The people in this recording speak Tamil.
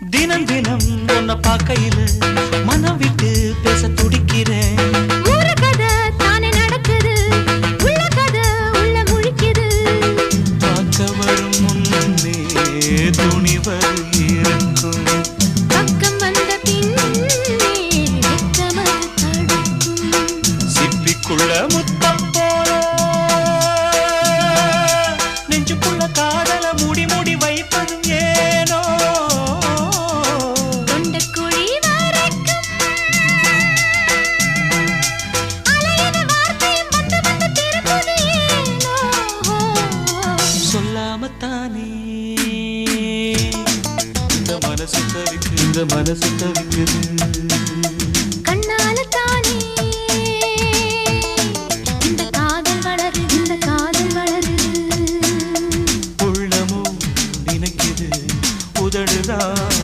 தினம் தினம் உன்னை பார்க்கையில மனம் விட்டு பேச துடிக்கிறேன். ஊர கதை தானே நடக்குது, உள்ள கதை உள்ள முழிக்குது. பார்க்க வரும் முன்னே துணிவது இருக்கும், பக்கம் வந்த பின்னே வெட்கமது தடுக்கும். சிப்பிக்குள்ள முத்தம் போல நெஞ்சுக்குள்ள காதல மூடி மூடி வைப்பதும் ஏனோ. தொண்டக்குழி வரைக்கும் அலையின வார்த்தையும் வந்து வந்து திரும்புது ஏனோ. சொல்லாமத்தானே இந்த மனசு தவிக்குது, கண்ணால தானே